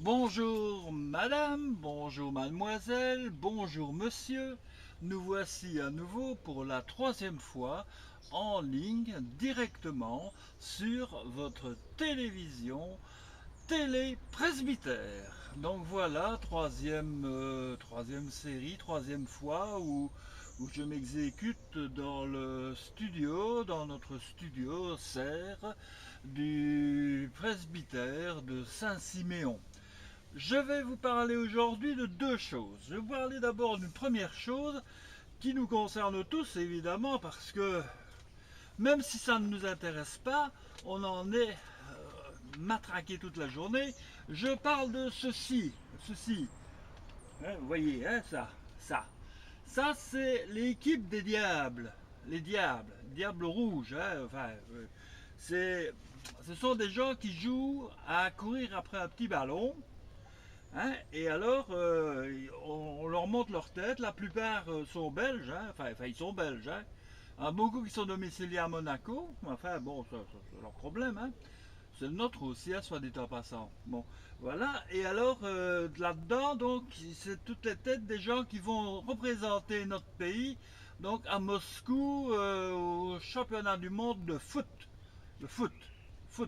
Bonjour madame, bonjour mademoiselle, bonjour monsieur. Nous voici à nouveau pour la troisième fois en ligne directement sur votre télévision Télé Presbytère. Donc voilà, troisième série, troisième fois où je m'exécute dans le studio, dans notre studio serre du presbytère de Saint-Siméon. Je vais vous parler aujourd'hui de deux choses. Je vais vous parler d'abord d'une première chose qui nous concerne tous évidemment parce que même si ça ne nous intéresse pas, on en est matraqué toute la journée. Je parle de ceci. Hein, vous voyez, hein, ça. Ça, c'est l'équipe des diables. Les diables rouges. Hein, enfin, c'est, ce sont des gens qui jouent à courir après un petit ballon. Hein, et alors, on leur montre leur tête. La plupart sont belges. Hein, enfin, ils sont belges. Hein. Il y en a beaucoup qui sont domiciliés à Monaco. Enfin, bon, c'est leur problème. Hein. C'est le nôtre aussi, hein, soit dit en passant. Bon, voilà. Et alors, là-dedans, donc, c'est toutes les têtes des gens qui vont représenter notre pays, donc à Moscou, au championnat du monde de foot. Le foot. Le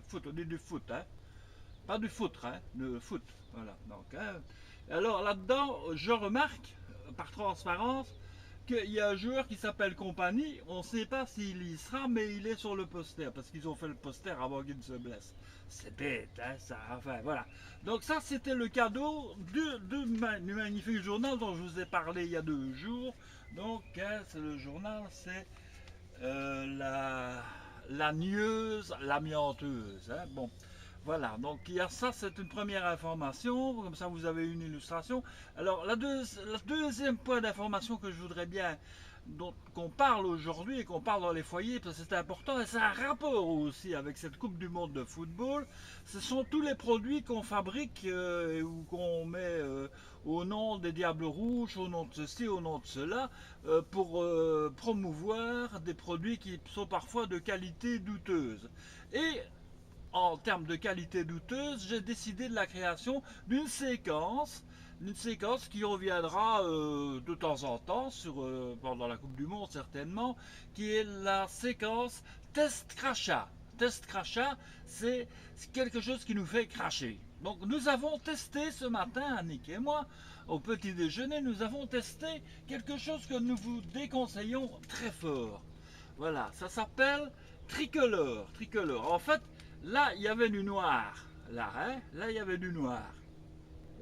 foot, on dit du foot, hein. Pas du foutre, hein, le foot. Voilà. Donc, hein. Alors là-dedans, je remarque, par transparence, qu'il y a un joueur qui s'appelle Compagnie. On ne sait pas s'il y sera, mais il est sur le poster, parce qu'ils ont fait le poster avant qu'il ne se blesse. C'est bête, hein, ça. Enfin, voilà. Donc ça, c'était le cadeau du magnifique journal dont je vous ai parlé il y a 2 jours. Donc, hein, c'est le journal, c'est la nieuse, l'amianteuse. Hein. Bon, voilà, donc il y a ça, c'est une première information, comme ça vous avez une illustration. Alors la deuxième point d'information que je voudrais bien qu'on parle aujourd'hui et qu'on parle dans les foyers, parce que c'est important et c'est un rapport aussi avec cette Coupe du Monde de football, ce sont tous les produits qu'on fabrique ou qu'on met au nom des Diables Rouges, au nom de ceci, au nom de cela, pour promouvoir des produits qui sont parfois de qualité douteuse. Et en termes de qualité douteuse, j'ai décidé de la création d'une séquence qui reviendra de temps en temps pendant la Coupe du Monde certainement, qui est la séquence test crachat. Test crachat, c'est quelque chose qui nous fait cracher. Donc nous avons testé ce matin, Annick et moi, au petit déjeuner, nous avons testé quelque chose que nous vous déconseillons très fort. Voilà, ça s'appelle tricolore. Tricolore. En fait, là, il y avait du noir. Là, hein, là, il y avait du noir.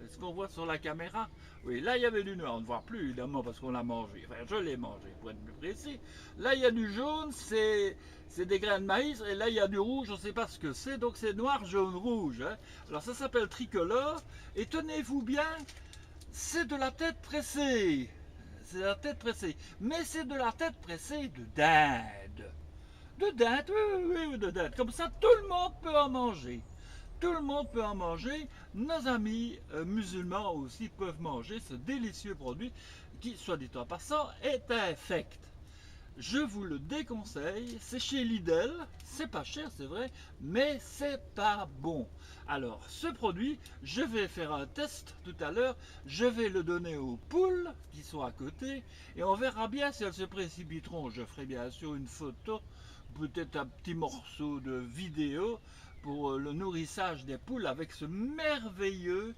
Est-ce qu'on voit sur la caméra? Oui, là, il y avait du noir. On ne voit plus, évidemment, parce qu'on l'a mangé. Enfin, je l'ai mangé, pour être plus précis. Là, il y a du jaune, c'est des grains de maïs. Et là, il y a du rouge, on ne sait pas ce que c'est. Donc, c'est noir, jaune, rouge. Hein. Alors, ça s'appelle tricolore. Et tenez-vous bien, c'est de la tête pressée. C'est de la tête pressée. Mais c'est de la tête pressée de dinde. De dinde, oui, de dinde. Comme ça, tout le monde peut en manger. Tout le monde peut en manger. Nos amis musulmans aussi peuvent manger ce délicieux produit qui, soit dit en passant, est infect. Je vous le déconseille, c'est chez Lidl, c'est pas cher, c'est vrai, mais c'est pas bon. Alors, ce produit, je vais faire un test tout à l'heure, je vais le donner aux poules qui sont à côté, et on verra bien si elles se précipiteront. Je ferai bien sûr une photo, peut-être un petit morceau de vidéo pour le nourrissage des poules avec cette merveilleuse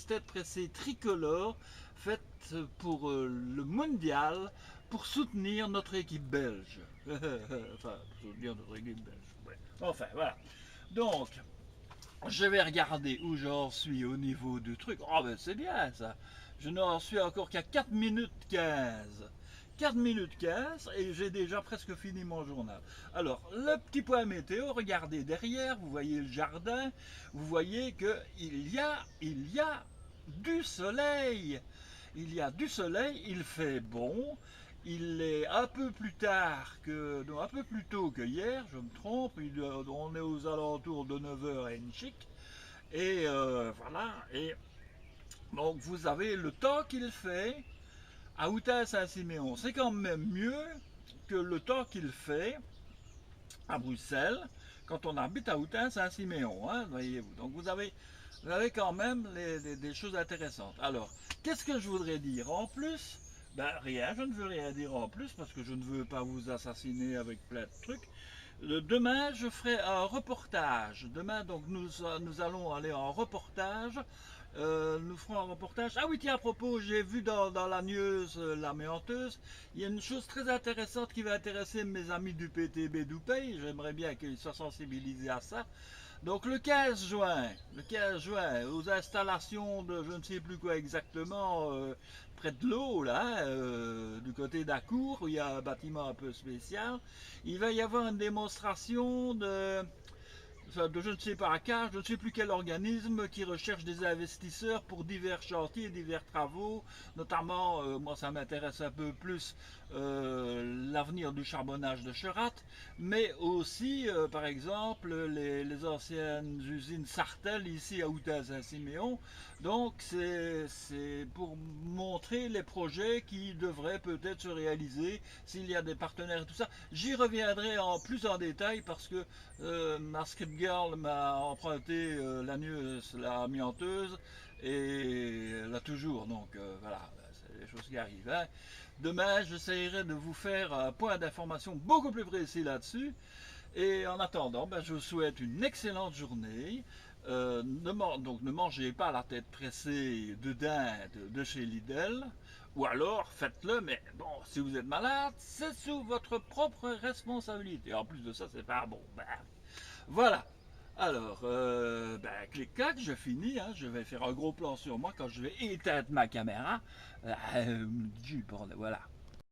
tête pressée tricolore faite pour le mondial pour soutenir notre équipe belge. Enfin, pour soutenir notre équipe belge. Ouais. Enfin, voilà. Donc, je vais regarder où j'en suis au niveau du truc. Oh, ben c'est bien ça. Je n'en suis encore qu'à 4 minutes 15. 4 minutes 15 et j'ai déjà presque fini mon journal. Alors, le petit point météo, regardez derrière, vous voyez le jardin, vous voyez qu'il y a du soleil. Il y a du soleil, il fait bon, il est un peu plus tard que, non, un peu plus tôt que hier, je me trompe, on est aux alentours de 9h et une chic. Et voilà, et donc vous avez le temps qu'il fait à Outin-Saint-Siméon. C'est quand même mieux que le temps qu'il fait à Bruxelles, quand on habite à Houtin-Saint-Siméon, hein, voyez-vous. Donc vous avez quand même des choses intéressantes. Alors, qu'est-ce que je voudrais dire en plus? Ben rien, je ne veux rien dire en plus parce que je ne veux pas vous assassiner avec plein de trucs. Demain, je ferai un reportage. Demain, donc, nous allons aller en reportage. Nous ferons un reportage. Ah oui, tiens, à propos, j'ai vu dans la news, l'amianteuse, il y a une chose très intéressante qui va intéresser mes amis du PTB d'Oupey. J'aimerais bien qu'ils soient sensibilisés à ça. Donc le 15 juin, aux installations de je ne sais plus quoi exactement, près de l'eau, là, du côté d'Acour, où il y a un bâtiment un peu spécial, il va y avoir une démonstration de je ne sais pas car, je ne sais plus quel organisme qui recherche des investisseurs pour divers chantiers, divers travaux, notamment, moi ça m'intéresse un peu plus l'avenir du charbonnage de Cherat, mais aussi par exemple les anciennes usines Sartel ici à Houtin-Saint-Siméon. Donc c'est pour montrer les projets qui devraient peut-être se réaliser s'il y a des partenaires et tout ça. J'y reviendrai en plus en détail parce que ma script girl m'a emprunté la amianteuse et elle l'a toujours, donc voilà, c'est des choses qui arrivent. Hein. Demain, j'essaierai de vous faire un point d'information beaucoup plus précis là-dessus. Et en attendant, ben, je vous souhaite une excellente journée. Donc ne mangez pas la tête pressée de dinde de chez Lidl, ou alors faites-le, mais bon, si vous êtes malade, c'est sous votre propre responsabilité. En plus de ça, c'est pas bon. Ben, voilà. Alors, ben, clic-clac, je finis. Hein, je vais faire un gros plan sur moi quand je vais éteindre ma caméra. Voilà.